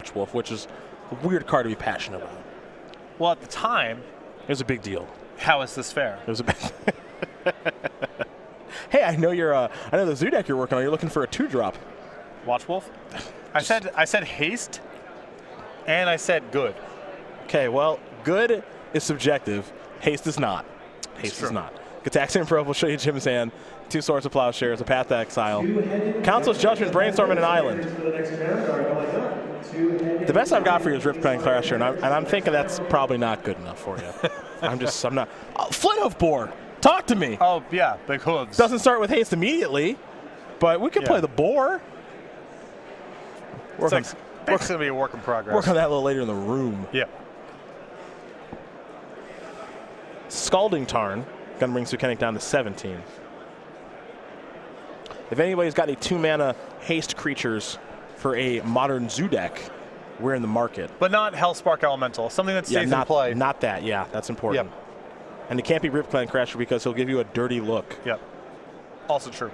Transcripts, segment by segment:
Watch Wolf, which is a weird card to be passionate about. Well, at the time, it was a big deal. How is this fair? It was a big Hey, I know you're. I know the zoo deck you're working on. You're looking for a 2-drop. Watch Wolf. I said haste, and I said good. Okay, well, good is subjective. Haste is not. Haste is not. Gataxian Probe will show you Jim's hand. 2 Swords of Plowshares, a Path to Exile. Council's Judgment, Brainstorm, and an Island. The best I've got for you is Ripcline Crasher, and I'm thinking that's probably not good enough for you. I'm not. Flint Hoof Boar, talk to me. Oh, yeah, big hooves. Doesn't start with haste immediately, but we could play the boar. It's going to be a work in progress. Work on that a little later in the room. Yeah. Scalding Tarn, going to bring Sukenik down to 17. If anybody's got any 2-mana haste creatures for a modern zoo deck, we're in the market. But not Hellspark Elemental, something that stays in play. Not that, yeah, that's important. Yep. And it can't be Ripclan Crasher because he'll give you a dirty look. Yep. Also true.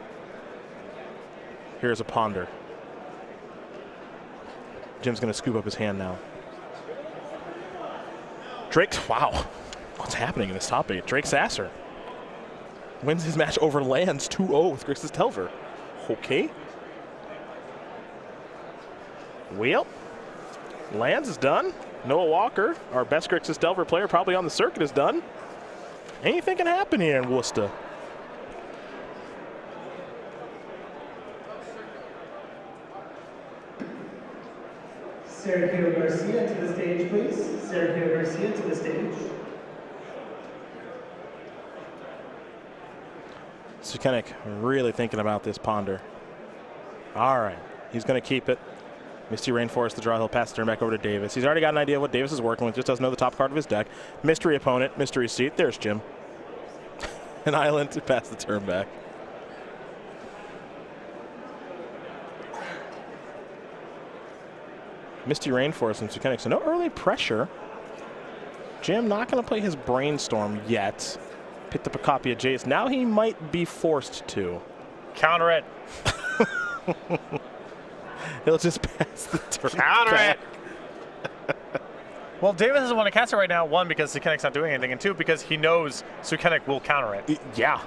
Here's a Ponder. Jim's going to scoop up his hand now. Drake, wow. What's happening in this top 8? Drake Sasser wins his match over lands 2-0 with Grixis Delver. Okay. Well, lands is done. Noah Walker, our best Grixis Delver player probably on the circuit, is done. Anything can happen here in Worcester. Sergio Garcia to the stage, please. Sergio Garcia to the stage. Sukenik really thinking about this Ponder. All right, he's going to keep it. Misty Rainforest, the draw. He'll pass the turn back over to Davis. He's already got an idea of what Davis is working with, just doesn't know the top card of his deck. Mystery opponent, mystery seat. There's Jim. An island to pass the turn back. Misty Rainforest and Sukenik, so no early pressure. Jim not going to play his Brainstorm yet. Picked up a copy of Jace. Now he might be forced to. Counter it. He'll just pass the turn Counter back. it. Well, Davis doesn't want to cast it right now, 1, because Sukenik's not doing anything, and 2, because he knows Sukenik will counter it. Yeah.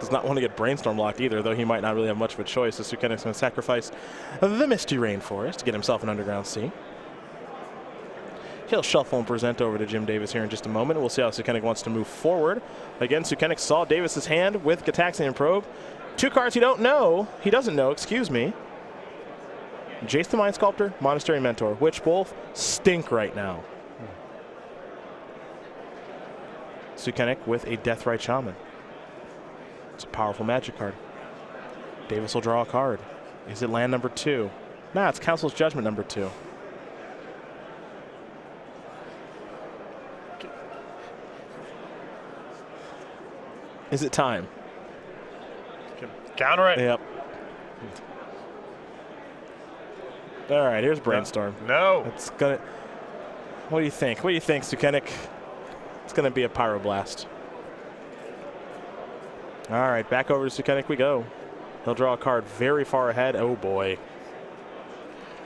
Does not want to get Brainstorm locked either, though he might not really have much of a choice, so Sukenik's going to sacrifice the Misty Rainforest to get himself an Underground Sea. He'll shuffle and present over to Jim Davis here in just a moment. We'll see how Sukenik wants to move forward. Again, Sukenik saw Davis's hand with Gataxian Probe. 2 cards he doesn't know, excuse me. Jace the Mind Sculptor, Monastery Mentor, which both stink right now. Sukenik with a Deathrite Shaman. It's a powerful magic card. Davis will draw a card. Is it land number 2? Nah, it's Council's Judgment number 2. Is it time? Counter it. Yep. All right, here's Brainstorm. No. It's gonna. What do you think? What do you think, Sukenik? It's gonna be a Pyroblast. All right, back over to Sukenik we go. He'll draw a card very far ahead. Oh boy.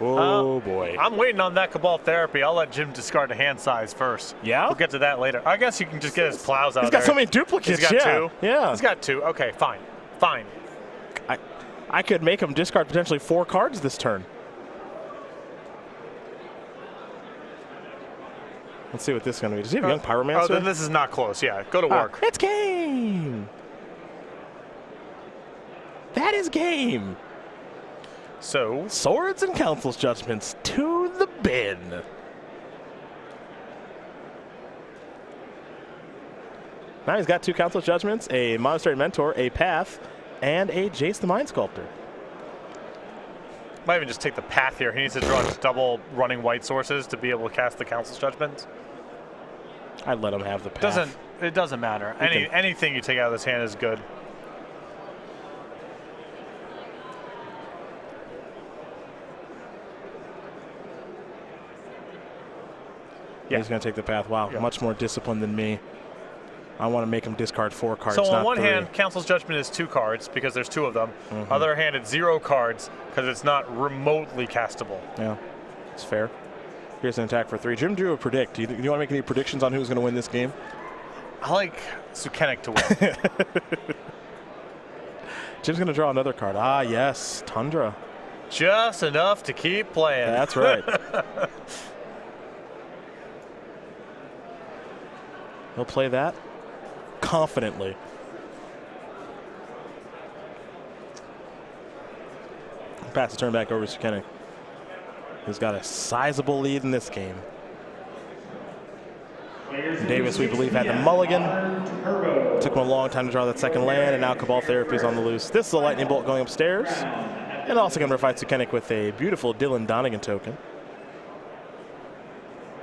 Oh boy. I'm waiting on that Cabal Therapy. I'll let Jim discard a hand size first. Yeah? We'll get to that later. I guess you can just get his plows out He's there. got so many duplicates. He's got 2? Yeah. He's got 2. Okay, fine. I could make him discard potentially 4 cards this turn. Let's see what this is going to be. Does he have Young Pyromancer? Oh, then this is not close. Yeah, go to work. It's game. That is game. So, Swords and Council's Judgments to the bin. Now he's got 2 Council's Judgments, a Monastery Mentor, a Path, and a Jace the Mind Sculptor. Might even just take the Path here. He needs to draw double running white sources to be able to cast the Council's Judgment. I'd let him have the Path. It doesn't matter. Anything you take out of this hand is good. Yeah. He's going to take the Path. Wow, much more disciplined than me. I want to make him discard 4 cards. So on not one 3. hand, Council's Judgment is 2 cards because there's 2 of them. Other hand, it's 0 cards because it's not remotely castable. Yeah, it's fair. Here's an attack for 3. Jim drew a predict. Do you want to make any predictions on who's going to win this game? I like Sukenik to win. Jim's going to draw another card. Ah, yes, Tundra. Just enough to keep playing. That's right. He'll play that confidently. Pass the turn back over to Sukenik, who's got a sizable lead in this game. Davis, we believe, had the mulligan. Took him a long time to draw that second land, and now Cabal Therapy is on the loose. This is a lightning bolt going upstairs. And also going to fight Sukenik with a beautiful Dylan Donegan token.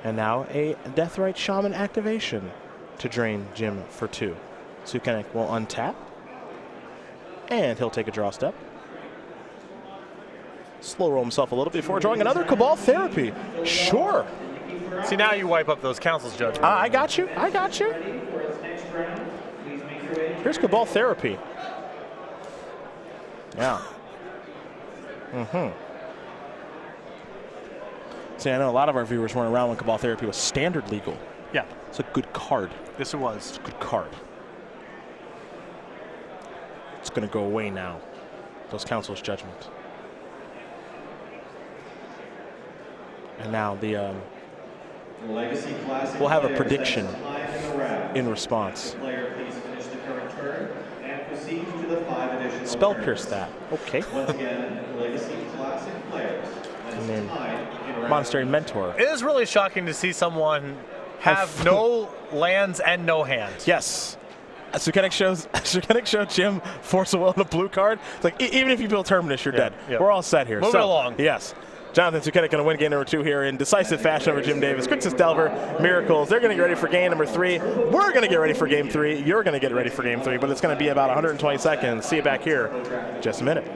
And now a Deathrite Shaman activation to drain Jim for 2. Sukenik will untap. And he'll take a draw step. Slow roll himself a little before drawing another Cabal Therapy. Sure. See, now you wipe up those Council's Judgment. I got you. I got you. Here's Cabal Therapy. Yeah. See, I know a lot of our viewers weren't around when Cabal Therapy was standard legal. Yeah. It's a good card. Yes, it was. It's a good card. It's going to go away now. Those Council's Judgment. And now the Legacy Classic we'll have a players prediction at time in the round. in response. Player, please finish the current turn and proceed to the 5 additional Spell turns. Pierce that. Okay. Once again, Legacy Classic players. And then Monastery Mentor. It is really shocking to see someone have no lands and no hands. Yes. Sukenik showed Jim Force of Will on a blue card. It's like, even if you build Terminus, you're dead. Yeah. We're all set here. Moving along. Yes. Jonathan Sukenik going to win game number 2 here in decisive fashion over Jim Davis. Grixis Delver, Miracles. They're going to get ready for game number 3. We're going to get ready for game 3. You're going to get ready for game 3, but it's going to be about 120 seconds. See you back here in just a minute.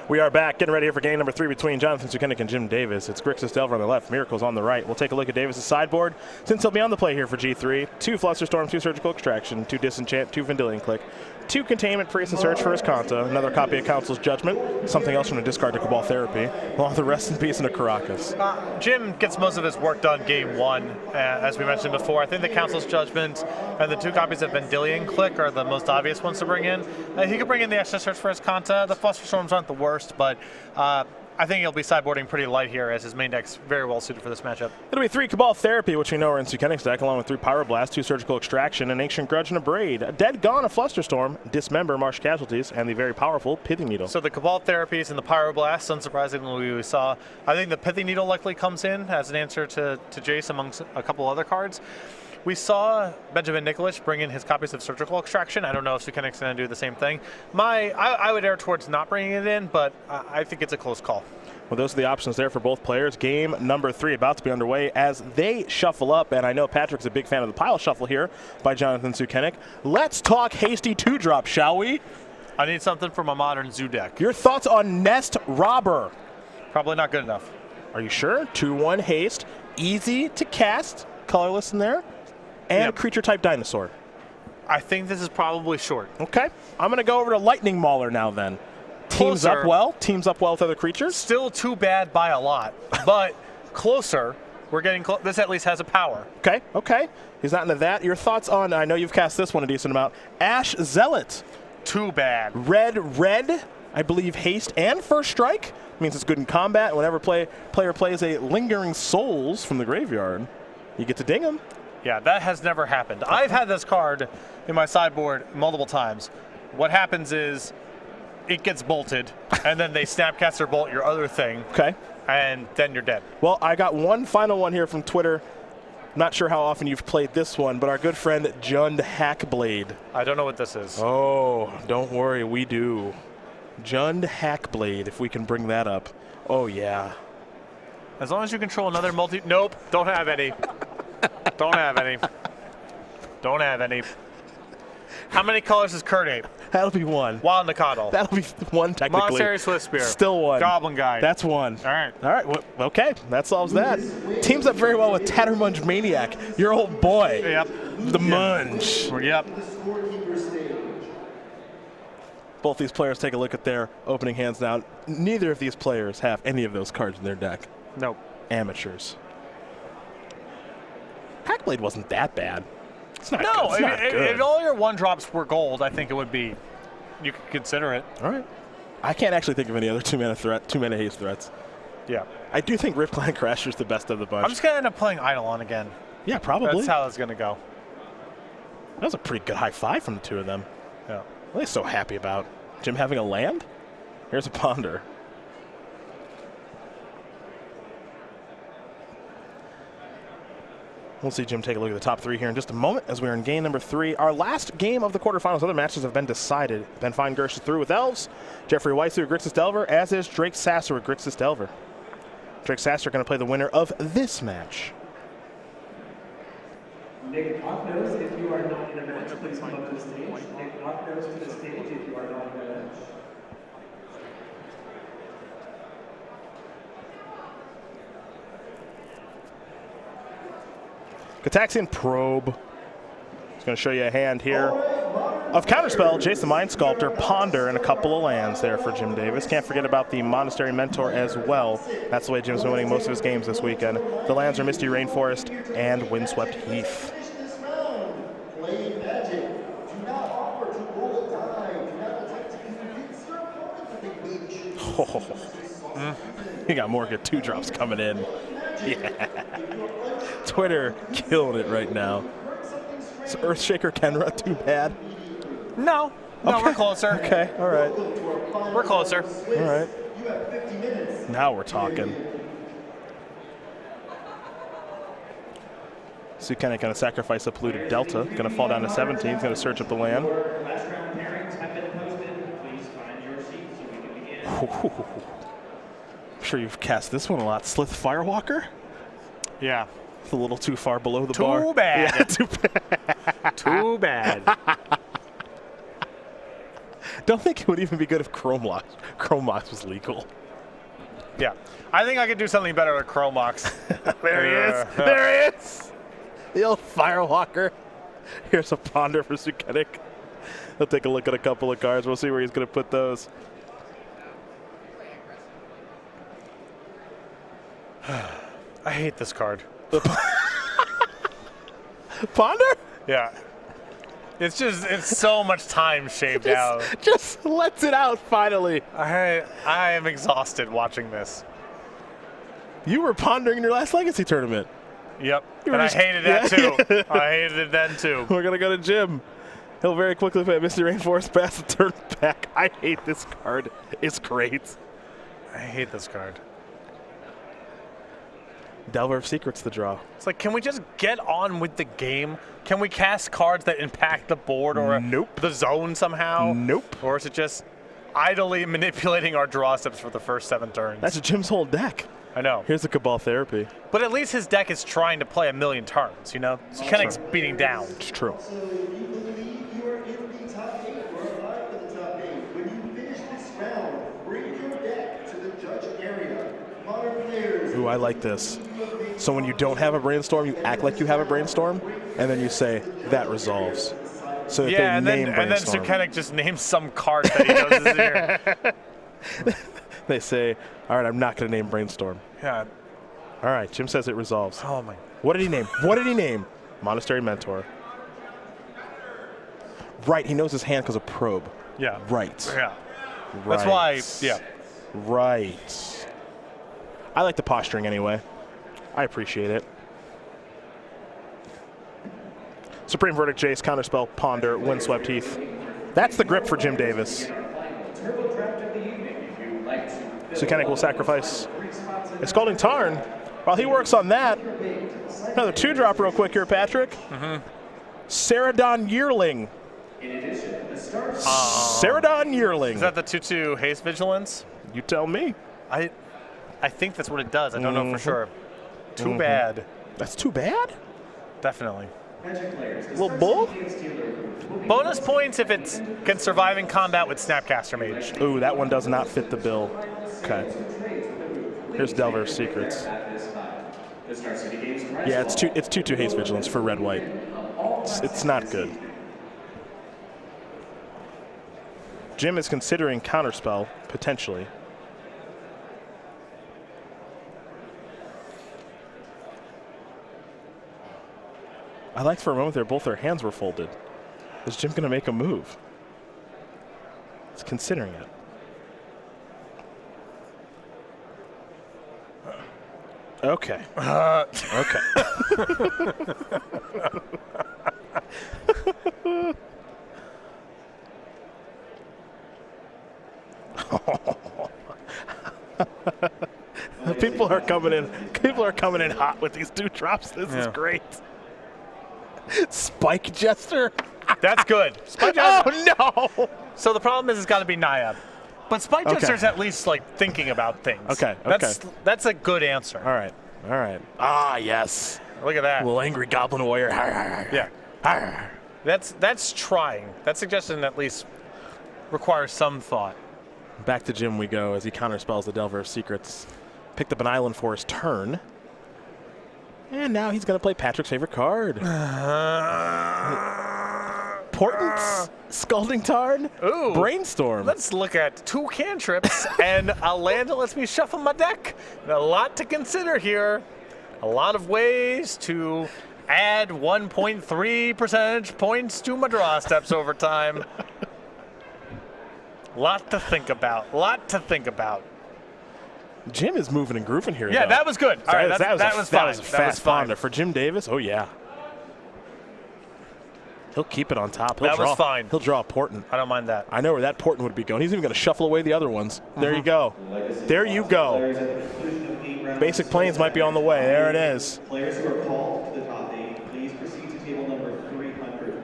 We are back, getting ready here for game number 3 between Jonathan Sukenik and Jim Davis. It's Grixis Delver on the left, Miracles on the right. We'll take a look at Davis' sideboard. Since he'll be on the play here for G3, 2 Flusterstorm, 2 Surgical Extraction, 2 Disenchant, 2 Vendilion Click, 2 Containment Priest and search for his Kanta, another copy of Council's Judgment, something else from the discard to Cabal Therapy, along with the Rest in Peace into Caracas. Jim gets most of his work done game 1, as we mentioned before. I think the Council's Judgment and the 2 copies of Vendilion Click are the most obvious ones to bring in. He could bring in the extra search for his Kanta. The Flusterstorms aren't the worst, but I think he'll be sideboarding pretty light here, as his main deck's very well suited for this matchup. It'll be 3 Cabal Therapy, which we know are in Sukenik's deck, along with 3 Pyroblast, 2 Surgical Extraction, an Ancient Grudge, and a Braid. A Dead Gone, a Flusterstorm, Dismember, Marsh Casualties, and the very powerful Pithing Needle. So the Cabal Therapies and the Pyroblast, unsurprisingly, we saw. I think the Pithing Needle likely comes in as an answer to Jace amongst a couple other cards. We saw Benjamin Nikolic bring in his copies of Surgical Extraction. I don't know if Sukenik's going to do the same thing. I would err towards not bringing it in, but I think it's a close call. Well, those are the options there for both players. Game number 3 about to be underway as they shuffle up, and I know Patrick's a big fan of the pile shuffle here by Jonathan Sukenik. Let's talk hasty 2-drop, shall we? I need something for my modern zoo deck. Your thoughts on Nest Robber? Probably not good enough. Are you sure? 2/1 haste, easy to cast, colorless in there, and Yep. creature type dinosaur. I think this is probably short. Okay, I'm going to go over to Lightning Mauler now then. Teams up well with other creatures. Still too bad by a lot, but closer. We're getting close. This at least has a power. Okay. He's not into that. Your thoughts on, I know you've cast this one a decent amount, Ash Zealot. Too bad. Red, I believe haste and first strike. Means it's good in combat. Whenever player plays a Lingering Souls from the graveyard, you get to ding him. Yeah, that has never happened. I've had this card in my sideboard multiple times. What happens is it gets bolted, and then they Snapcaster Bolt your other thing. Okay. And then you're dead. Well, I got one final one here from Twitter. Not sure how often you've played this one, but our good friend Jund Hackblade. I don't know what this is. Oh, don't worry, we do. Jund Hackblade, if we can bring that up. Oh, yeah. As long as you control another multi... Nope, don't have any. Don't have any. Don't have any. How many colors is Kurt Ape? That'll be 1. Wild Nikado. That'll be 1 technically. Monastery Swiftspear. Still 1. Goblin Guide. That's 1. All right. All right. Well, okay. That solves that. Teams up very well with Tattermunge Maniac, your old boy. Yep. The Munch. Yep. Both these players take a look at their opening hands now. Neither of these players have any of those cards in their deck. Nope. Amateurs. Hackblade wasn't that bad. It's not No, good. It's not good. if all your 1-drops were gold, I think it would be. You could consider it. All right. I can't actually think of any other 2-mana haste threats. Yeah. I do think Riftline Crasher's the best of the bunch. I'm just going to end up playing Eidolon again. Yeah, probably. That's how it's going to go. That was a pretty good high five from the two of them. Yeah. What are they so happy about? Jim having a land? Here's a Ponder. We'll see Jim take a look at the top 3 here in just a moment as we're in game number 3. Our last game of the quarterfinals. Other matches have been decided. Ben Fine-Gersh is through with Elves. Jeffrey Weitzer with Grixis Delver, as is Drake Sasser with Grixis Delver. Drake Sasser going to play the winner of this match. Nick Knocknose, if you are not in a match, please come up to the stage. Nick Knocknose to the stage if you are not in a match. Cataxian Probe. It's going to show you a hand here of Counterspell, Jason Mind Sculptor, Ponder, and a couple of lands there for Jim Davis. Can't forget about the Monastery Mentor as well. That's the way Jim's been winning most of his games this weekend. The lands are Misty Rainforest and Windswept Heath. Oh, you got more good 2-drops coming in. Yeah. Twitter killing it right now. So Earthshaker Kenra, too bad. No, Okay. we're closer. Okay, all right. We're closer. All right. Now we're talking. Sukenik going to sacrifice a polluted Delta. Going to fall down to 17. He's going to search up the land. Last round pairings have been posted. Please find your seats so we can begin. I'm sure you've cast this one a lot. Slith Firewalker? Yeah. It's a little too far below the bar. Too bad. Yeah, too bad. Too bad. Don't think it would even be good if Chrome Mox was legal. Yeah. I think I could do something better with Chromox. There he is. There he is. The old Firewalker. Here's a Ponder for Sukenik. He'll take a look at a couple of cards. We'll see where he's going to put those. I hate this card. Ponder? Yeah. It's so much time shaved out. Just lets it out finally. I am exhausted watching this. You were pondering in your last Legacy tournament. Yep. You And were I just- hated that too. I hated it then too. We're going to go to Jim. He'll very quickly play Mr. Rainforest pass the turn back. I hate this card. It's great. I hate this card. Delver of Secrets the draw. It's like, can we just get on with the game? Can we cast cards that impact the board or Nope. the zone somehow? Nope. Or is it just idly manipulating our draw steps for the first 7 turns? That's Jim's whole deck. I know. Here's the Cabal Therapy. But at least his deck is trying to play a million turns, you know? Sukenik's beating down. It's true. So you believe you are in the top 8 or alive for the top 8. When you finish this round, bring your deck to the judge area. Modern players. Ooh, I like this. So when you don't have a brainstorm, you act like you have a brainstorm, and then you say, that resolves. So that Yeah, they and name then brainstorm. Sukenik just names some card that he knows is here. They say, all right, I'm not going to name brainstorm. Yeah. All right, Jim says it resolves. Oh my. What did he name? What did he name? Monastery Mentor. Right, he knows his hand because of probe. Yeah. Right. Yeah. Right. That's why. Yeah. Right. I like the posturing anyway. I appreciate it. Supreme Verdict, Jace, Counterspell, Ponder, Windswept Heath. That's the grip for Jim Davis. Turbo draft of the evening. If you'd like to Sukenik will sacrifice a Scalding Tarn. While he works on that, another 2-drop real quick here, Patrick. Ceradon Yearling. in addition, the start Ceradon Yearling. Is that the 2/2 haste vigilance? You tell me. I think that's what it does. I don't know for sure. Too bad. That's too bad? Definitely. Magic players. Little bull? Bonus points if it can survive in combat with Snapcaster Mage. Ooh, that one does not fit the bill. Okay. Here's Delver of Secrets. The Star City Games prize Yeah, it's 2/2 haste vigilance for red-white. It's not good. Jim is considering counterspell, potentially. I liked for a moment there both their hands were folded. Is Jim going to make a move? He's considering it. Okay. Okay. People are coming in. People are coming in hot with these 2 drops. This is great. Spike Jester. That's good. Spike Jester. Oh no! So the problem is it's got to be Naya. But Spike Okay. Jester's at least like thinking about things. Okay, That's a good answer. All right. All right. Ah, yes. Look at that. Little angry goblin warrior. Yeah. That's trying. That suggestion at least requires some thought. Back to Jim we go as he counterspells the Delver of Secrets. Picked up an island for his turn. And now he's going to play Patrick's favorite card. Portent's Scalding Tarn. Ooh. Brainstorm. Let's look at 2 cantrips and a land that lets me shuffle my deck. And a lot to consider here. A lot of ways to add 1.3 percentage points to my draw steps over time. Lot to think about. Lot to think about. Jim is moving and grooving here. Yeah, though. that was good. All right, that was fine. That was a fast fine. ponder for Jim Davis. Oh yeah. He'll keep it on top. He'll That draw, was fine. He'll draw a Portent. I don't mind that. I know where that Portent would be going. He's even going to shuffle away the other ones. There you go. There you go. Basic Plains might be on the way. There it is. Players who are called to the top 8, please proceed to table number 300.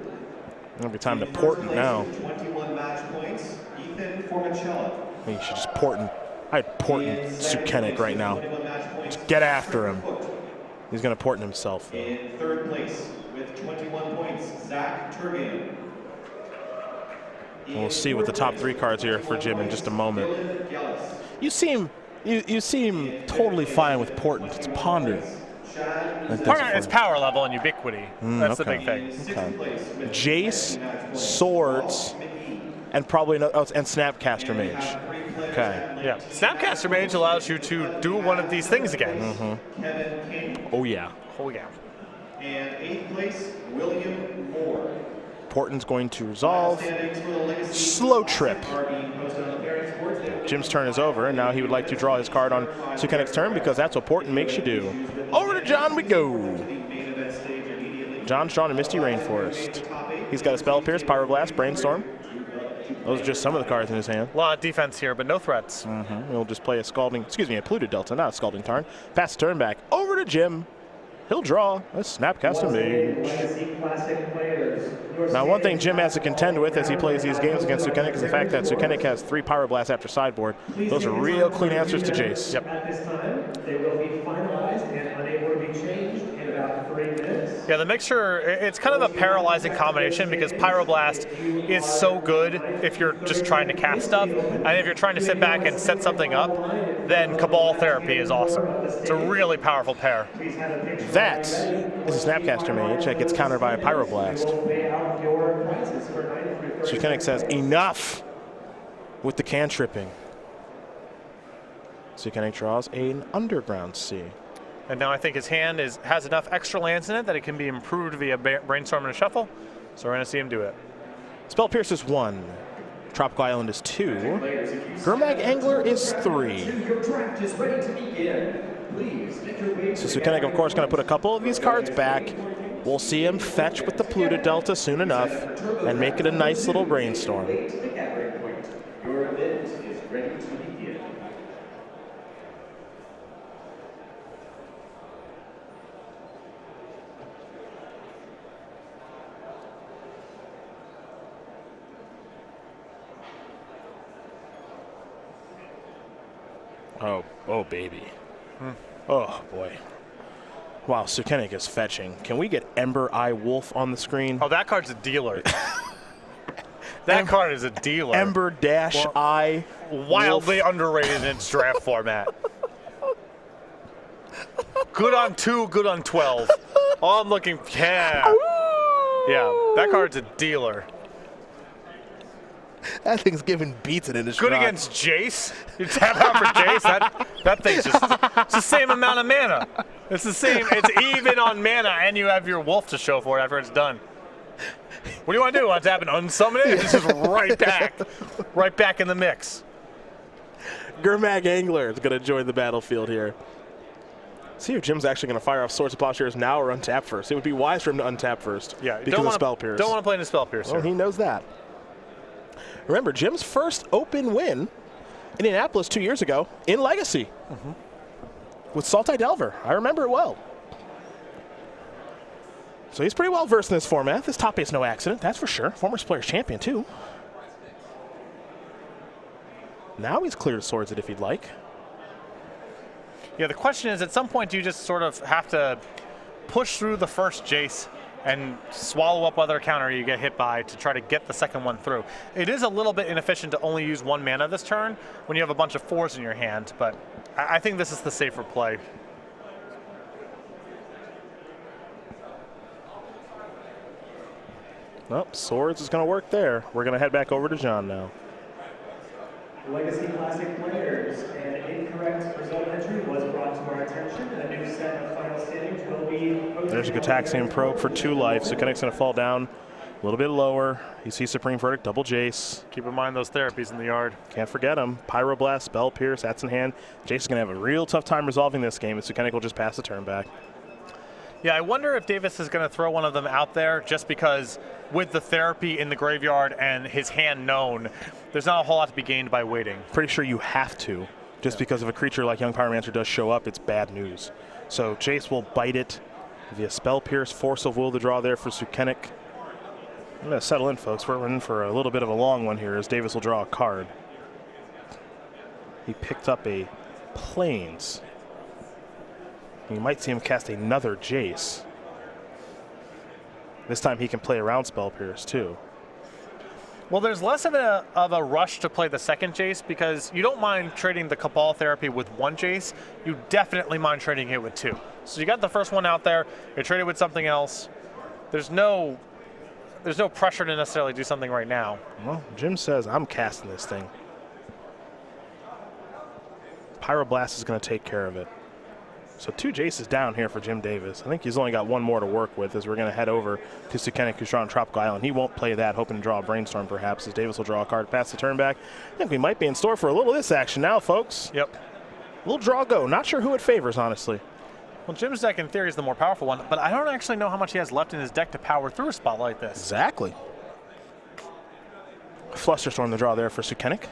It'll be time to Portent now. 21 match points, Ethan Formicella. I mean, you should just Portent. I'd Portent Sukenik right now. Just get after him. He's going to Portent himself. Though. In 3rd place with 21 points, Zach Turbian. And we'll see with the top 3 cards here for Jim in just a moment. You seem totally fine with Portent. It's Ponder. Part of it's power level and ubiquity. That's the okay. big thing. Okay. Jace, swords, and probably and Snapcaster Mage. Okay. Yeah. Snapcaster Mage allows you to do one of these things again. Oh yeah. Oh yeah. And 8th place, William Moore. Porton's going to resolve. Slow trip. Jim's turn is over, and now he would like to draw his card on Sukenik's turn because that's what Porton makes you do. Over to John we go. John's drawn a Misty Rainforest. He's got a Spell Pierce, Pyroblast, Brainstorm. Those are just some of the cards in his hand. A lot of defense here, but no threats. He'll just play a a Polluted Delta, not a Scalding Tarn. Pass the turn back. Over to Jim. He'll draw a Snapcaster Mage. Now, one thing Jim has to contend with as he plays these games against Sukenik is the fact that Sukenik has 3 Pyroblasts after sideboard. Those are real clean answers to Jace. Yep. At this time, they will be finalized and unable to be changed in about 3 minutes. Yeah, the mixture, it's kind of a paralyzing combination because Pyroblast is so good if you're just trying to cast stuff. And if you're trying to sit back and set something up, then Cabal Therapy is awesome. It's a really powerful pair. That is a Snapcaster Mage that gets countered by a Pyroblast. Sukenik says, enough with the cantripping. Sukenik draws an Underground Sea. And now I think his hand has enough extra lands in it that it can be improved via Brainstorm and a Shuffle. So we're going to see him do it. Spell Pierce is 1. Tropical Island is 2. Gurmag Angler is 3. Your draft is ready to begin. Please get your way. So Sukenik, of course, going to put a couple of these cards back. We'll see him fetch with the Polluted Delta soon enough and make it a nice little Brainstorm. Your event is ready to begin. Oh, baby. Oh, boy. Wow, Sukenik is fetching. Can we get Ember Eye Wolf on the screen? Oh, that card's a dealer. That card is a dealer. Ember Dash Eye Wildly underrated in its draft format. Good on 2, good on 12. Oh, I'm looking, yeah. Yeah, that card's a dealer. That thing's giving beats in his Good drop. against Jace. You tap out for Jace. That thing's just, it's the same amount of mana. It's the same, it's even on mana, and you have your wolf to show for it after it's done. What do you want to do? Want to tap and unsummon it? It's just right back in the mix. Gurmag Angler is going to join the battlefield here. See if Jim's actually going to fire off Swords of Plowshares now or untap first. It would be wise for him to untap first. Yeah, because of Spell Pierce. Don't want to play in a Spell Pierce. Well, he knows that. Remember, Jim's first open win in Indianapolis 2 years ago in Legacy with Saltai Delver. I remember it well. So he's pretty well versed in this format. This top eight's no accident, that's for sure. Former Players Champion, too. Now he's cleared Swords it if he'd like. Yeah, the question is, at some point, do you just sort of have to push through the first Jace and swallow up whatever counter you get hit by to try to get the second one through? It is a little bit inefficient to only use 1 mana this turn when you have a bunch of 4s in your hand, but I think this is the safer play. Well, Swords is going to work there. We're going to head back over to John now. Legacy Classic players, an incorrect result entry was brought to our attention. A new set of final standings will be posted. There's a Gataxian Probe for 2 life. Sukenik's going to fall down a little bit lower. You see Supreme Verdict, double Jace. Keep in mind those therapies in the yard. Can't forget them. Pyroblast, Spell Pierce, that's in hand. Jace is going to have a real tough time resolving this game, and Sukenik will just pass the turn back. Yeah, I wonder if Davis is going to throw one of them out there just because with the therapy in the graveyard and his hand known, there's not a whole lot to be gained by waiting. Pretty sure you have to. Just because if a creature like Young Pyromancer does show up, it's bad news. So Jace will bite it via Spell Pierce, Force of Will to draw there for Sukenik. I'm going to settle in, folks. We're in for a little bit of a long one here as Davis will draw a card. He picked up a Plains. You might see him cast another Jace. This time he can play around Spell Pierce too. Well, there's less of a rush to play the second Jace because you don't mind trading the Cabal Therapy with 1 Jace. You definitely mind trading it with 2. So you got the first one out there. You're traded with something else. There's no pressure to necessarily do something right now. Well, Jim says, I'm casting this thing. Pyroblast is going to take care of it. So 2 Jaces down here for Jim Davis. I think he's only got 1 more to work with as we're going to head over to Sukenik, who's drawing Tropical Island. He won't play that, hoping to draw a Brainstorm perhaps, as Davis will draw a card past the turn back. I think we might be in store for a little of this action now, folks. Yep. A little draw go. Not sure who it favors, honestly. Well, Jim's deck in theory is the more powerful one, but I don't actually know how much he has left in his deck to power through a spot like this. Exactly. Flusterstorm the draw there for Sukenik.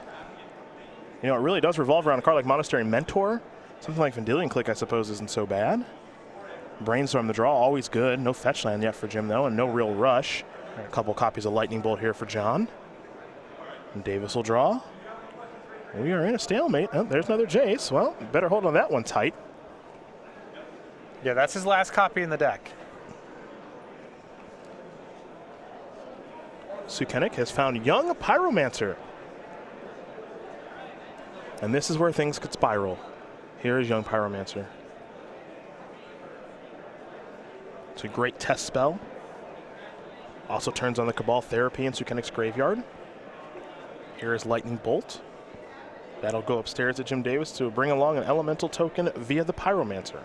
You know, it really does revolve around a card like Monastery Mentor. Something like Vendilion Click, I suppose, isn't so bad. Brainstorm the draw, always good. No fetch land yet for Jim, though, and no real rush. A couple copies of Lightning Bolt here for John. And Davis will draw. We are in a stalemate. Oh, there's another Jace. Well, better hold on that one tight. Yeah, that's his last copy in the deck. Sukenik has found Young Pyromancer. And this is where things could spiral. Here is Young Pyromancer. It's a great test spell. Also turns on the Cabal Therapy in Sukenik's graveyard. Here is Lightning Bolt. That'll go upstairs to Jim Davis to bring along an elemental token via the Pyromancer.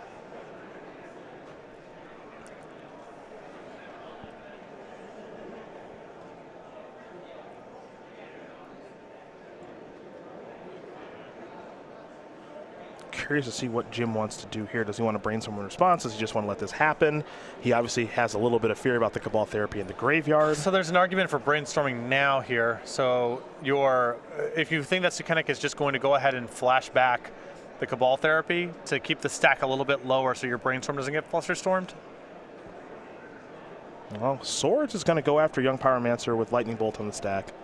Curious to see what Jim wants to do here. Does he want to brainstorm a response? Does he just want to let this happen? He obviously has a little bit of fear about the Cabal Therapy in the graveyard. So there's an argument for brainstorming now here. So if you think that Sukenik is just going to go ahead and flash back the Cabal Therapy to keep the stack a little bit lower so your brainstorm doesn't get flusterstormed? Well, Swords is going to go after Young Pyromancer with Lightning Bolt on the stack.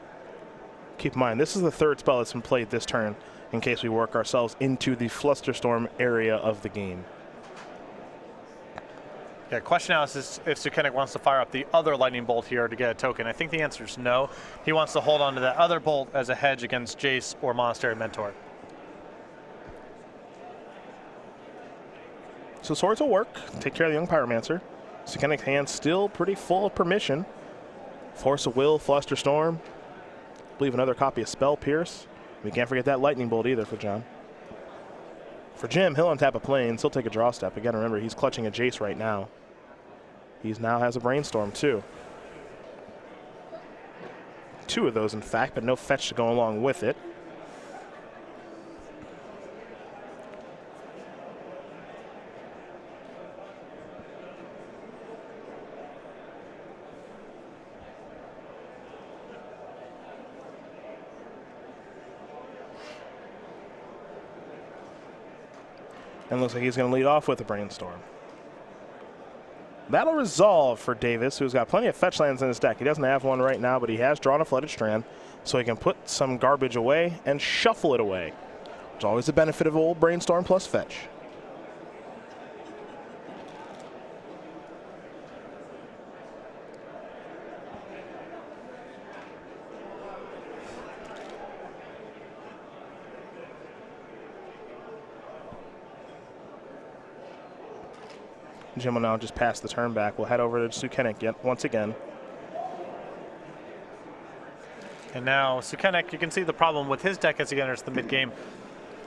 Keep in mind, this is the 3rd spell that's been played this turn, in case we work ourselves into the Flusterstorm area of the game. Yeah, question now is if Sukenik wants to fire up the other Lightning Bolt here to get a token. I think the answer is no. He wants to hold on to that other bolt as a hedge against Jace or Monastery Mentor. So Swords will work, take care of the Young Pyromancer. Sukenik's hand still pretty full of permission. Force of Will, Flusterstorm. I believe another copy of Spell Pierce. We can't forget that Lightning Bolt either for John. For Jim, he'll untap a Plains. He'll take a draw step. Again, remember, he's clutching a Jace right now. He now has a Brainstorm, too. 2 of those, in fact, but no fetch to go along with it. And looks like he's going to lead off with a Brainstorm. That'll resolve for Davis, who's got plenty of fetch lands in his deck. He doesn't have one right now, but he has drawn a Flooded Strand, so he can put some garbage away and shuffle it away. It's always the benefit of old Brainstorm plus fetch. Jim will now just pass the turn back. We'll head over to Sukenik once again. And now Sukenik, you can see the problem with his deck as he enters the mid-game.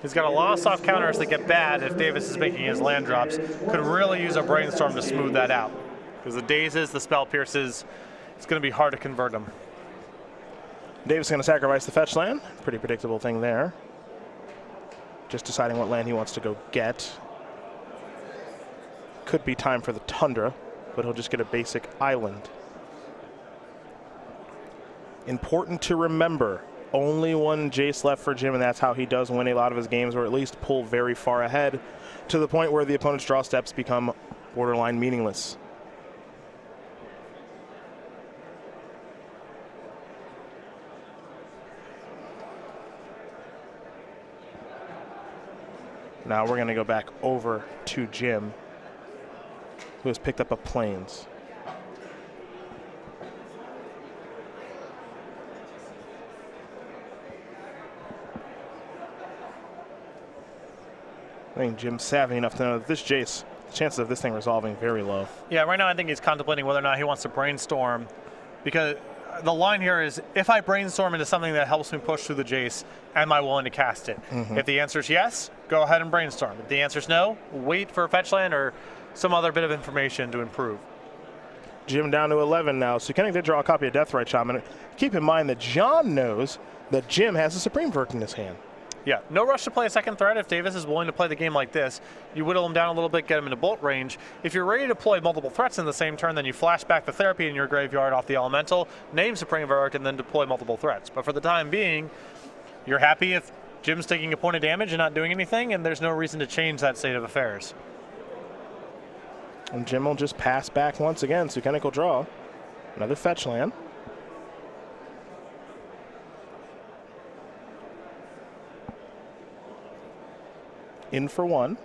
He's got a lot of soft counters that get bad if Davis is making his land drops. Could really use a Brainstorm to smooth that out. Because the Dazes, the Spell Pierces, it's going to be hard to convert them. Davis is going to sacrifice the fetch land. Pretty predictable thing there. Just deciding what land he wants to go get. Could be time for the Tundra, but he'll just get a basic island. Important to remember, only 1 Jace left for Jim, and that's how he does win a lot of his games, or at least pull very far ahead to the point where the opponent's draw steps become borderline meaningless. Now we're going to go back over to Jim, who has picked up a Plains. I think Jim's savvy enough to know that this Jace chances of this thing resolving very low. Yeah, right now I think he's contemplating whether or not he wants to brainstorm, because the line here is, if I brainstorm into something that helps me push through the Jace, am I willing to cast it? If the answer is yes, go ahead and brainstorm. If the answer is no, wait for a fetch land or some other bit of information to improve. Jim down to 11 now. Sukenik did draw a copy of Deathrite Shaman. Keep in mind that John knows that Jim has a Supreme Verdict in his hand. Yeah, no rush to play a second threat. If Davis is willing to play the game like this, you whittle him down a little bit, get him into bolt range. If you're ready to deploy multiple threats in the same turn, then you flash back the therapy in your graveyard off the elemental, name Supreme Verdict, and then deploy multiple threats. But for the time being, you're happy if Jim's taking a point of damage and not doing anything, and there's no reason to change that state of affairs. And Jim will just pass back once again. Sukenik will draw another fetch land. In for one.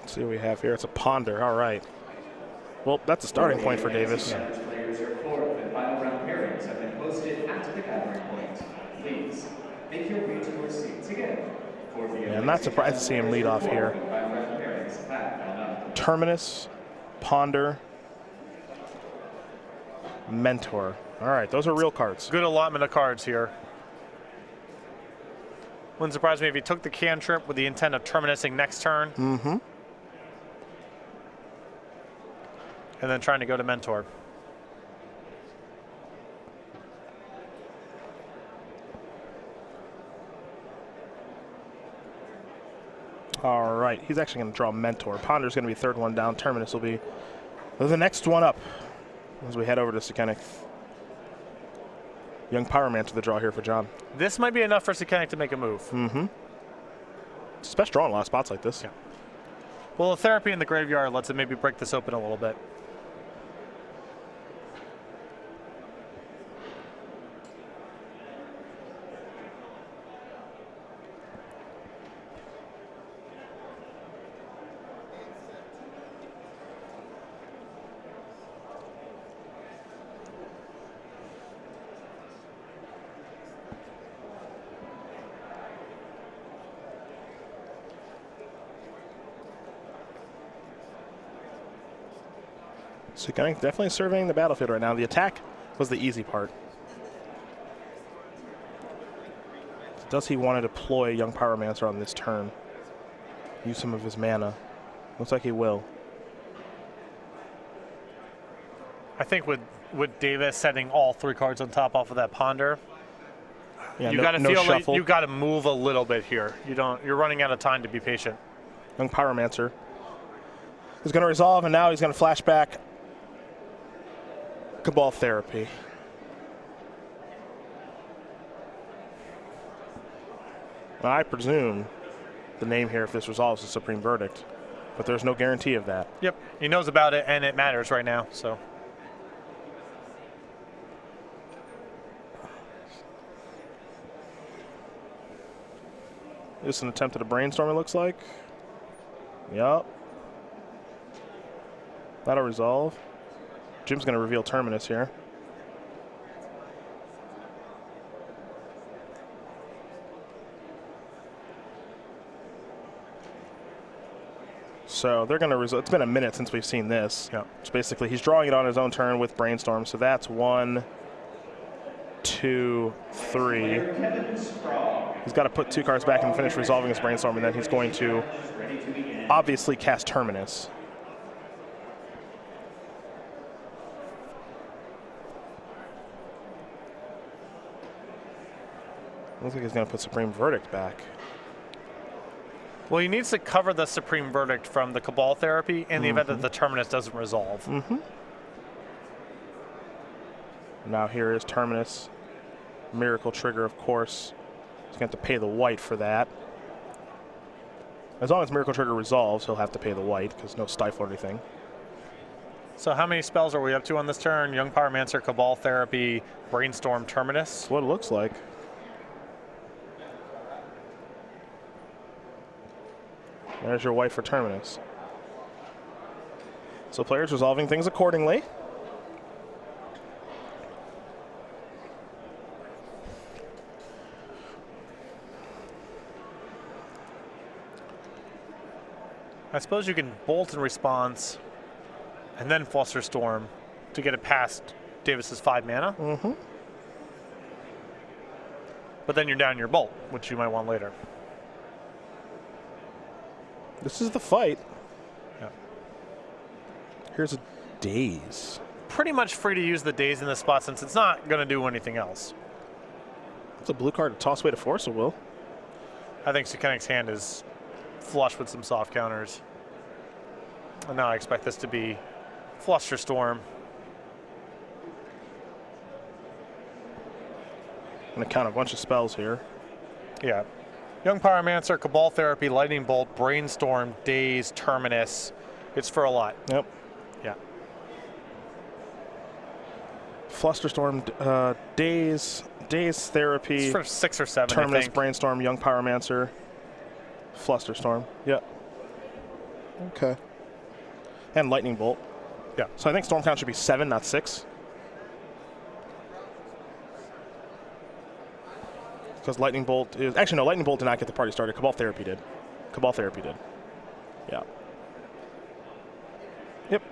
Let's see what we have here. It's a ponder. All right. Well, that's a starting point for Davis. Players are fourth and final round pairings have been posted at the gathering point. Please make your way to your seats again. Yeah, I'm not surprised to see him lead off here. Terminus, Ponder, Mentor. All right, those are real cards. Good allotment of cards here. Wouldn't surprise me if he took the cantrip with the intent of terminusing next turn. And then trying to go to Mentor. All right, he's actually going to draw Mentor. Ponder's going to be third one down. Terminus will be the next one up as we head over to Sukenik. Young Pyromancer the draw here for John. This might be enough for Sukenik to make a move. It's the best draw in a lot of spots like this. Yeah. Well, the therapy in the graveyard lets him maybe break this open a little bit. Sukenik definitely surveying the battlefield right now. The attack was the easy part. Does he want to deploy Young Pyromancer on this turn? Use some of his mana. Looks like he will. I think with Davis setting all three cards on top off of that Ponder, Yeah, you no, got to no feel like shuffle. you got to move a little bit here. You're running out of time to be patient. Young Pyromancer is going to resolve, and now he's going to flash back Cabal Therapy. Now, I presume the name here, if this resolves, is Supreme Verdict, but there's no guarantee of that. Yep, he knows about it, and it matters right now. So. This is an attempt at a brainstorm, it looks like. Yup. That'll resolve. Jim's going to reveal Terminus here. So they're going to resolve. It's been a minute since we've seen this. Yeah. So basically, he's drawing it on his own turn with Brainstorm. So that's 1, 2, 3. He's got to put 2 cards back and finish resolving his Brainstorm, and then he's going to obviously cast Terminus. Looks like he's going to put Supreme Verdict back. Well, he needs to cover the Supreme Verdict from the Cabal Therapy in the event that the Terminus doesn't resolve. Now here is Terminus. Miracle Trigger, of course. He's going to have to pay the white for that. As long as Miracle Trigger resolves, he'll have to pay the white because no stifle or anything. So how many spells are we up to on this turn? Young Pyromancer, Cabal Therapy, Brainstorm, Terminus? That's what it looks like. There's your wife for Terminus. So players resolving things accordingly. I suppose you can bolt in response and then Flusterstorm to get it past Davis's 5 mana. Mm-hmm. But then you're down your bolt, which you might want later. This is the fight. Yeah. Here's a Daze. Pretty much free to use the Daze in this spot since it's not going to do anything else. It's a blue card to toss away to force a will. I think Sukenik's hand is flush with some soft counters. And now I expect this to be Flusterstorm. I'm going to count a bunch of spells here. Yeah. Young Pyromancer, Cabal Therapy, Lightning Bolt, Brainstorm, Daze, Terminus. It's for a lot. Yep. Yeah. Flusterstorm, Daze Therapy. It's for 6 or 7, Terminus, I think. Brainstorm, Young Pyromancer, Flusterstorm. Yep. Okay. And Lightning Bolt. Yeah. So I think Storm count should be 7, not 6. Because Lightning Bolt is... Actually, no, Lightning Bolt did not get the party started. Cabal Therapy did. Cabal Therapy did. Yeah. Yep.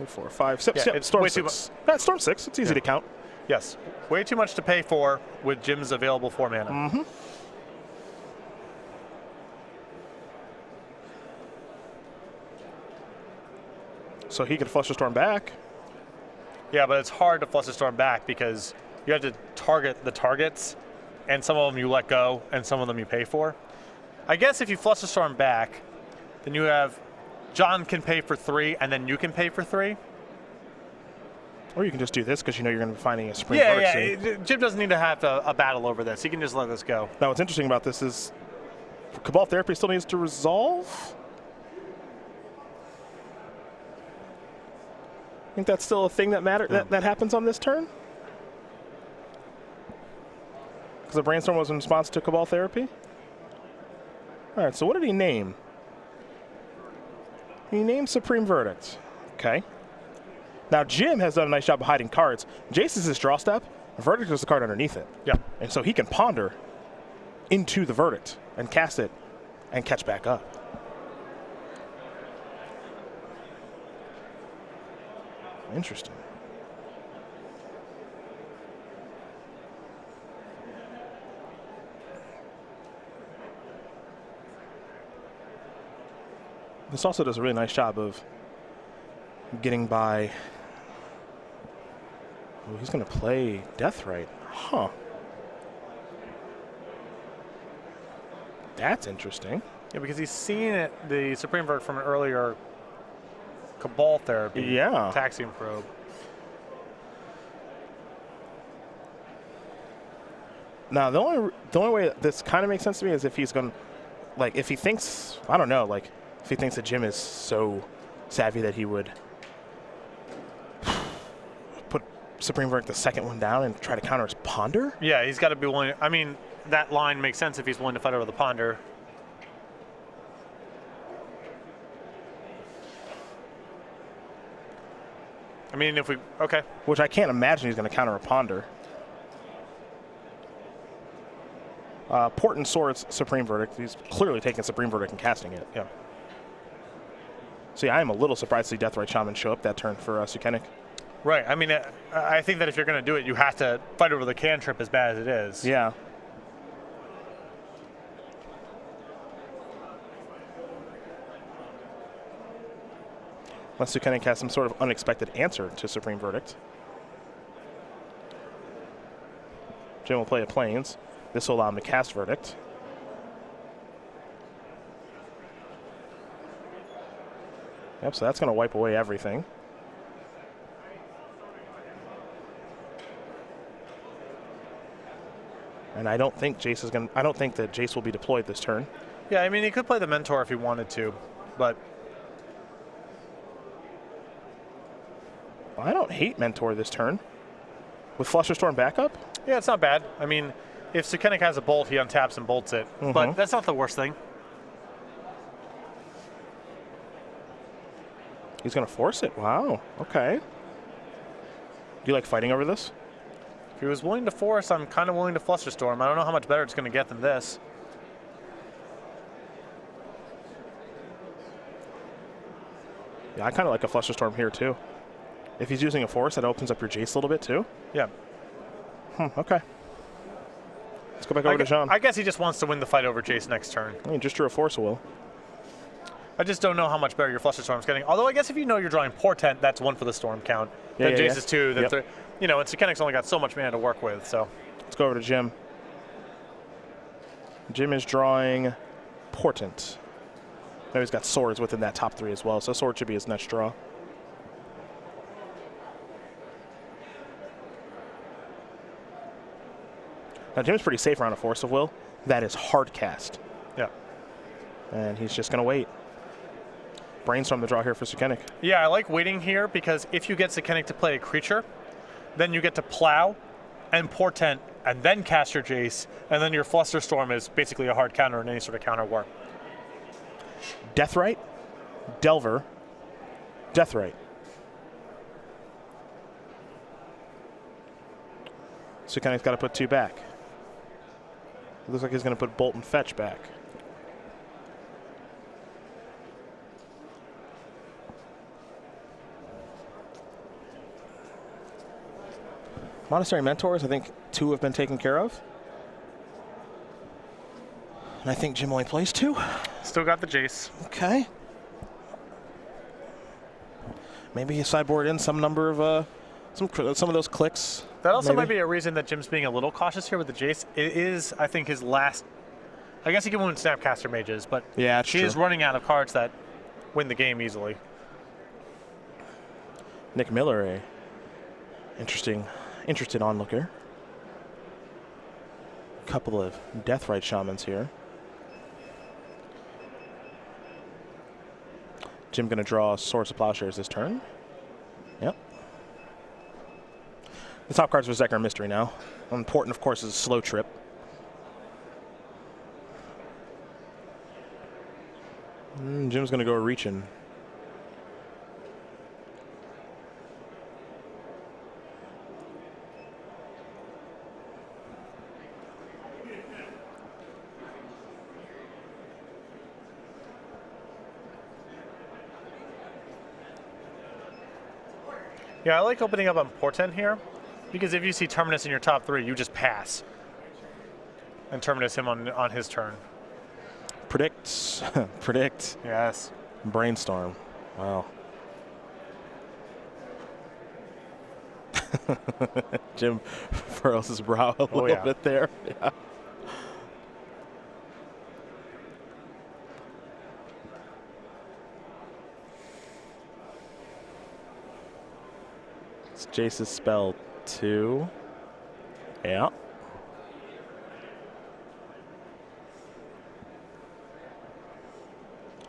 4, 5, 6. Yeah, Yep, it's Storm way 6. That's Storm 6. It's easy to count. Yes. Way too much to pay for with Jim's available 4 mana. Mm-hmm. So he could Flusterstorm back. Yeah, but it's hard to Flusterstorm back because you have to target the targets, and some of them you let go, and some of them you pay for. I guess if you Flusterstorm back, then you have John can pay for 3, and then you can pay for 3. Or you can just do this because you know you're going to be finding a Supreme Verdict soon. Jim doesn't need to have a battle over this. He can just let this go. Now, what's interesting about this is Cabal Therapy still needs to resolve. I think that's still a thing that that happens on this turn. Because the Brainstorm was in response to Cabal Therapy. All right, so what did he name? He named Supreme Verdict. Okay. Now, Jim has done a nice job of hiding cards. Jace is his draw step. Verdict is the card underneath it. Yeah. And so he can ponder into the Verdict and cast it and catch back up. Interesting. This also does a really nice job of getting by. Oh, he's going to play Deathrite. Huh. That's interesting. Yeah, because he's seen the Supreme Verdict from an earlier Cabal Therapy. Yeah. Taxium Probe. Now, the only way this kind of makes sense to me is if he's going to, like, if he thinks, I don't know, like, if he thinks that Jim is so savvy that he would put Supreme Verdict the second one down and try to counter his Ponder? Yeah, he's got to be willing. I mean, that line makes sense if he's willing to fight over the Ponder. I mean, if we... Okay. Which I can't imagine he's going to counter a Ponder. Portent Swords, Supreme Verdict. He's clearly taking Supreme Verdict and casting it. Yeah. See, I am a little surprised to see Deathrite Shaman show up that turn for Sukenik. Right. I mean, I think that if you're going to do it, you have to fight over the cantrip as bad as it is. Yeah. Unless Sukenik has some sort of unexpected answer to Supreme Verdict. Jim will play a Plains. This will allow him to cast Verdict. Yep, so that's going to wipe away everything. And I don't think Jace is going to, I don't think that Jace will be deployed this turn. Yeah, I mean, he could play the Mentor if he wanted to, but I don't hate Mentor this turn. With Flusterstorm backup? yeah, it's not bad. I mean, if Sukenik has a bolt, he untaps and bolts it, but that's not the worst thing. He's going to force it. Wow. Okay. Do you like fighting over this? If he was willing to force, I'm kind of willing to Flusterstorm. I don't know how much better it's going to get than this. Yeah, I kind of like a Flusterstorm here, too. If he's using a force, that opens up your Jace a little bit, too. Yeah. Okay. Let's go back over to Jean. I guess he just wants to win the fight over Jace next turn. I mean, just drew a force of will. I just don't know how much better your Flusterstorm's getting. Although I guess if you know you're drawing Portent, that's 1 for the Storm count. Yeah, then yeah, Jace is 2. Then Yep. 3. You know, and Sukenik's only got so much mana to work with, so. Let's go over to Jim. Jim is drawing Portent. Now he's got swords within that top 3 as well, so sword should be his next draw. Now Jim's pretty safe around a force of will. That is hard cast. Yeah. And he's just going to wait. Brainstorm the draw here for Sukenik. Yeah, I like waiting here because if you get Sukenik to play a creature, then you get to plow and Portent and then cast your Jace, and then your Flusterstorm is basically a hard counter in any sort of counter war. Deathrite, Delver, Deathrite. Sukenik's got to put 2 back. It looks like he's going to put Bolt and Fetch back. Monastery Mentors, I think 2 have been taken care of. And I think Jim only plays 2. Still got the Jace. Okay. Maybe he sideboard in some number of some of those clicks. That also maybe. might be a reason that Jim's being a little cautious here with the Jace. It is, I think, his last. I guess he can win Snapcaster Mages, but Yeah, it's he is true. running out of cards that win the game easily. Nick Miller, a interested onlooker. Couple of Deathrite Shamans here. Jim going to draw Swords of Plowshares this turn. Yep. The top cards for Zek are mystery now. Important, of course, is Slow Trip. Jim's going to go reaching. Yeah, I like opening up on Portent here because if you see Terminus in your top 3, you just pass and Terminus him on his turn. Predict. Predict. Yes. Brainstorm. Wow. Jim furrows his brow a little yeah. bit there. Yeah. It's Jace's spell 2. Yeah.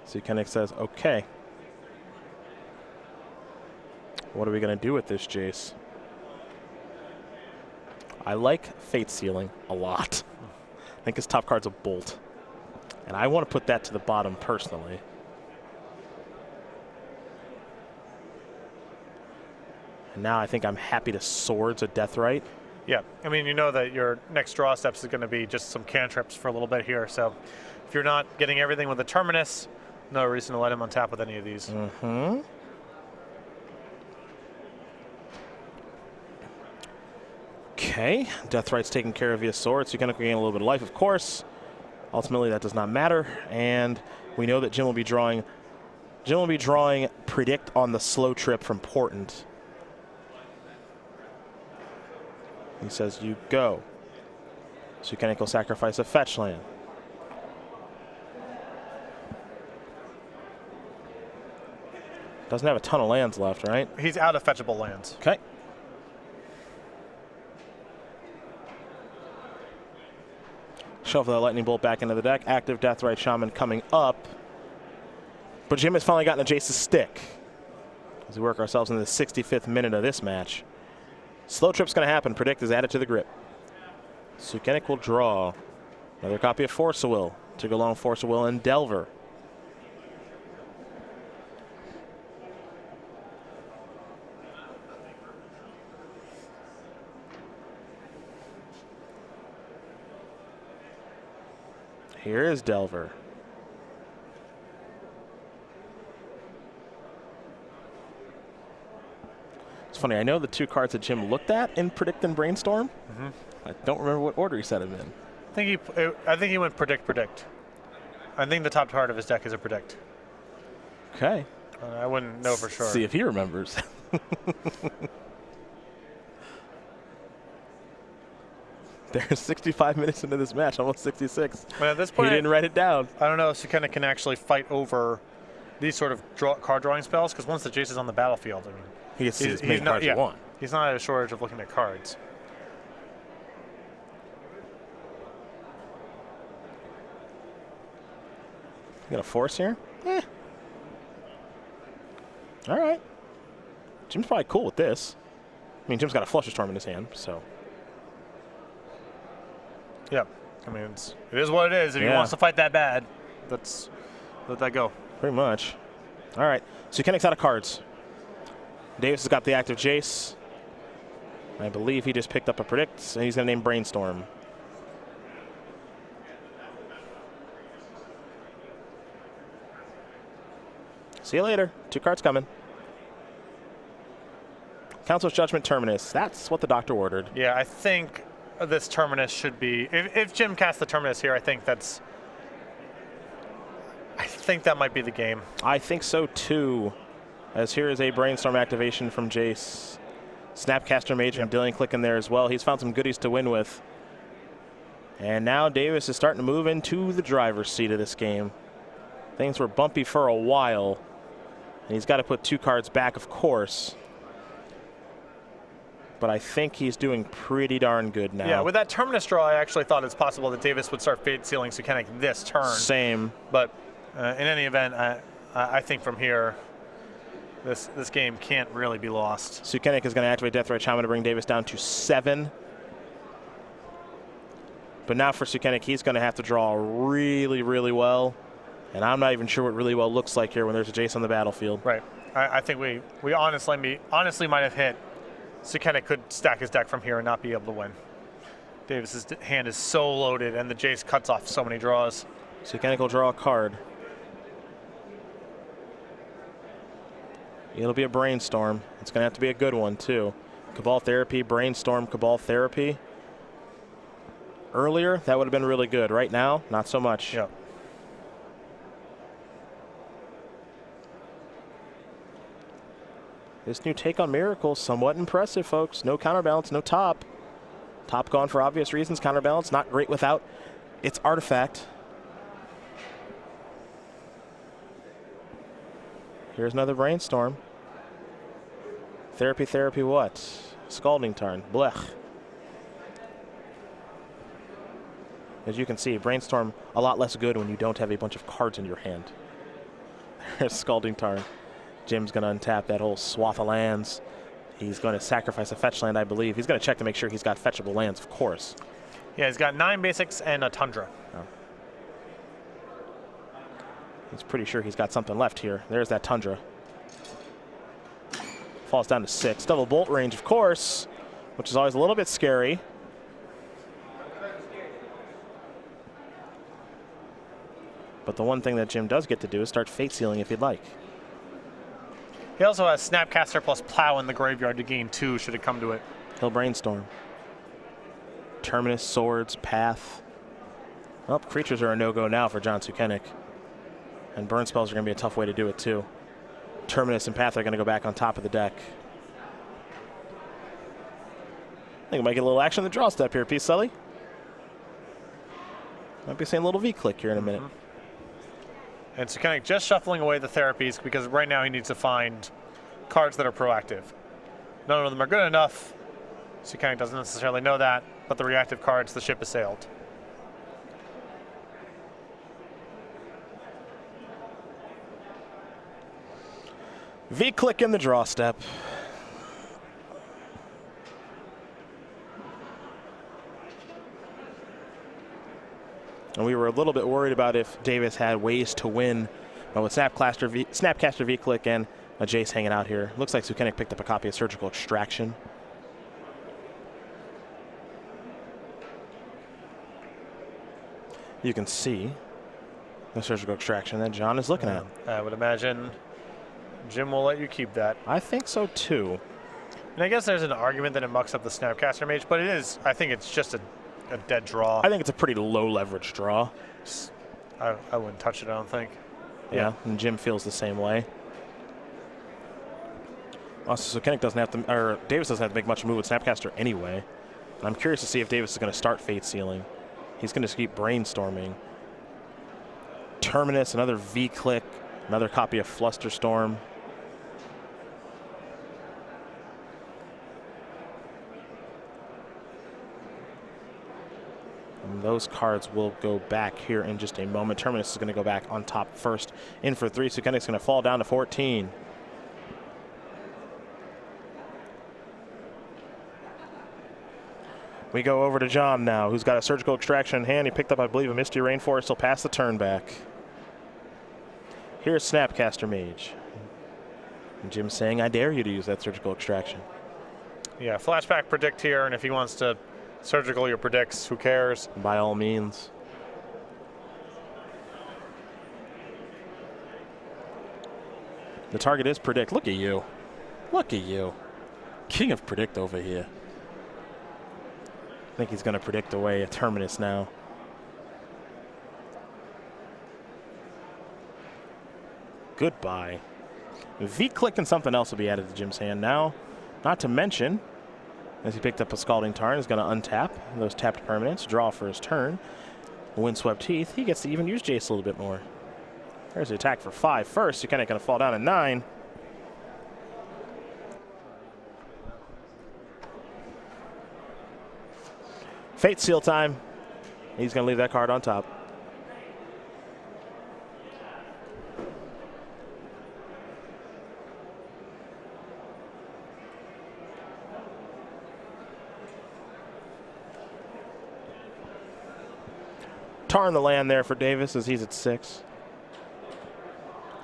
Sukenik says, okay. What are we going to do with this Jace? I like Fate Sealing a lot. I think his top card's a Bolt. And I want to put that to the bottom personally. And now I think I'm happy to Swords a Deathrite. Yeah, I mean, you know that your next draw steps is going to be just some cantrips for a little bit here. So if you're not getting everything with the Terminus, no reason to let him on tap with any of these. Mm-hmm. Okay, Deathrite's taking care of via Swords. You're going to gain a little bit of life, of course. Ultimately, that does not matter. And we know that Jim will be drawing Predict on the Slow Trip from Portent. He says, you go. Sukenik will sacrifice a fetch land. Doesn't have a ton of lands left, right? He's out of fetchable lands. Okay. Shuffle that Lightning Bolt back into the deck. Active Deathrite Shaman coming up. But Jim has finally gotten a Jace's stick. As we work ourselves into the 65th minute of this match. Slow Trip's going to happen. Predict is added to the grip. Sukenik will draw another copy of Force of Will to go along Force of Will and Delver. Here is Delver. It's funny, I know the two cards that Jim looked at in Predict and Brainstorm. I don't remember what order he set them in. I think he went Predict. I think the top card of his deck is a Predict. Okay. I wouldn't know for sure. See if he remembers. There's 65 minutes into this match, almost 66. But at this point, he didn't write it down. I don't know if Sukenik can actually fight over these sort of card drawing spells, because once the Jace is on the battlefield, I mean, He gets his main cards he wants. He's not at a shortage of looking at cards. You got a force here? Eh. All right. Jim's probably cool with this. I mean, Jim's got a Flusher Storm in his hand, so. Yeah. I mean, it is what it is. If he wants to fight that bad, let that go. Pretty much. All right. Sukenik's out of cards. Davis has got the active Jace. I believe he just picked up a Predict, and he's going to name Brainstorm. See you later. 2 cards coming. Council's Judgment Terminus. That's what the doctor ordered. Yeah, I think this Terminus should be. If Jim casts the Terminus here, I think that might be the game. I think so too. As here is a Brainstorm activation from Jace. Snapcaster Mage from Dillian Click in there as well. He's found some goodies to win with. And now Davis is starting to move into the driver's seat of this game. Things were bumpy for a while. And he's got to put 2 cards back, of course. But I think he's doing pretty darn good now. Yeah, with that Terminus draw, I actually thought it's possible that Davis would start fade sealing Sukenik this turn. Same. But in any event, I think from here, this game can't really be lost. Sukenik is going to activate Death Ray Shaman to bring Davis down to 7. But now for Sukenik, he's going to have to draw really, really well. And I'm not even sure what really well looks like here when there's a Jace on the battlefield. Right. I think we honestly might have hit. Sukenik could stack his deck from here and not be able to win. Davis's hand is so loaded, and the Jace cuts off so many draws. Sukenik will draw a card. It'll be a Brainstorm. It's going to have to be a good one, too. Cabal Therapy, Brainstorm, Cabal Therapy. Earlier, that would have been really good. Right now, not so much. Yeah. This new take on Miracle, somewhat impressive, folks. No counterbalance, no top. Top gone for obvious reasons. Counterbalance, not great without its artifact. Here's another Brainstorm. Therapy, what? Scalding Tarn, blech. As you can see, Brainstorm a lot less good when you don't have a bunch of cards in your hand. There's Scalding Tarn. Jim's going to untap that whole swath of lands. He's going to sacrifice a fetch land, I believe. He's going to check to make sure he's got fetchable lands, of course. Yeah, he's got 9 basics and a Tundra. Oh. He's pretty sure he's got something left here. There's that Tundra. Falls down to 6. Double bolt range, of course, which is always a little bit scary. But the one thing that Jim does get to do is start fate sealing if he'd like. He also has Snapcaster plus Plow in the graveyard to gain 2 should it come to it. He'll Brainstorm. Terminus, Swords, Path. Well, creatures are a no-go now for John Sukenik. And burn spells are going to be a tough way to do it, too. Terminus and Path are going to go back on top of the deck. I think we might get a little action in the draw step here, Peace Sully. Might be saying a little V-click here in a minute. And Sukenik just shuffling away the therapies because right now he needs to find cards that are proactive. None of them are good enough. Sukenik doesn't necessarily know that, but the reactive cards, the ship has sailed. V-click in the draw step. And we were a little bit worried about if Davis had ways to win. But with Snapcaster V-click and a Jace hanging out here, looks like Sukenik picked up a copy of Surgical Extraction. You can see the surgical extraction that John is looking at. I would imagine Jim will let you keep that. I think so too. And I guess there's an argument that it mucks up the Snapcaster Mage, but it is, I think it's just a dead draw. I think it's a pretty low leverage draw. I wouldn't touch it, I don't think. Yeah, and Jim feels the same way. Also, Sukenik doesn't have to, or Davis doesn't have to make much move with Snapcaster anyway. And I'm curious to see if Davis is going to start Fate Sealing. He's going to keep brainstorming. Terminus, another V-Click, another copy of Flusterstorm. And those cards will go back here in just a moment. Terminus is going to go back on top first. In for 3. Sukenik's going to fall down to 14. We go over to John now, who's got a surgical extraction in hand. He picked up, I believe, a Misty Rainforest. He'll pass the turn back. Here's Snapcaster Mage. And Jim's saying, I dare you to use that surgical extraction. Yeah, flashback predict here, and if he wants to surgical your predicts, who cares? By all means. The target is predict. Look at you. Look at you. King of predict over here. I think he's going to predict away a Terminus now. Goodbye. V-Click and something else will be added to Jim's hand now. Not to mention, as he picked up a Scalding Tarn, he's going to untap those tapped permanents, draw for his turn. Windswept Heath, he gets to even use Jace a little bit more. There's the attack for 5 first. You're kind of going to fall down to 9. Fate Seal time. He's going to leave that card on top. Tarn the land there for Davis as he's at 6.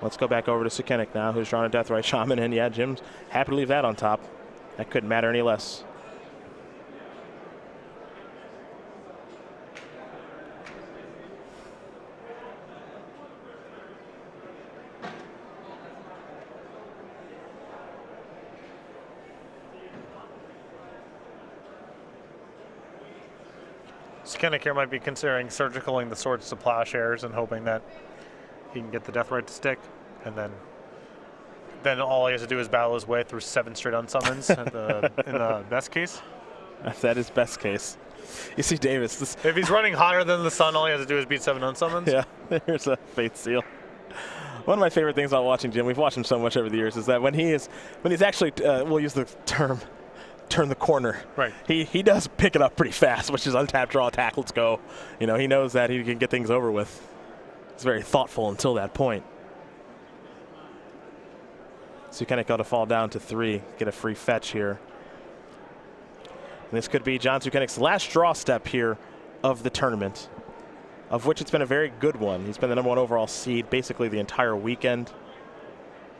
Let's go back over to Sukenik now, who's drawing a Deathrite Shaman, and yeah, Jim's happy to leave that on top. That couldn't matter any less. Sukenik here might be considering surgicaling the Swords to Plowshares and hoping that he can get the Deathrite to stick, and then all he has to do is battle his way through 7 straight unsummons in the best case. That is best case. You see Davis. If he's running hotter than the sun, all he has to do is beat 7 unsummons. Yeah, there's a Fate Seal. One of my favorite things about watching Jim, we've watched him so much over the years, is that when he's actually, we'll use the term, turn the corner. Right. He does pick it up pretty fast, which is untap, draw, attack, let's go. You know, he knows that he can get things over with. He's very thoughtful until that point. So you kind of got to fall down to 3, get a free fetch here. And this could be John Sukenik's last draw step here of the tournament, of which it's been a very good one. He's been the #1 overall seed basically the entire weekend.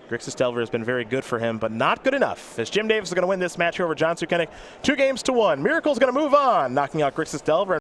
Grixis Delver has been very good for him, but not good enough, as Jim Davis is going to win this match over John Sukenik 2-1. Miracle's going to move on, knocking out Grixis Delver.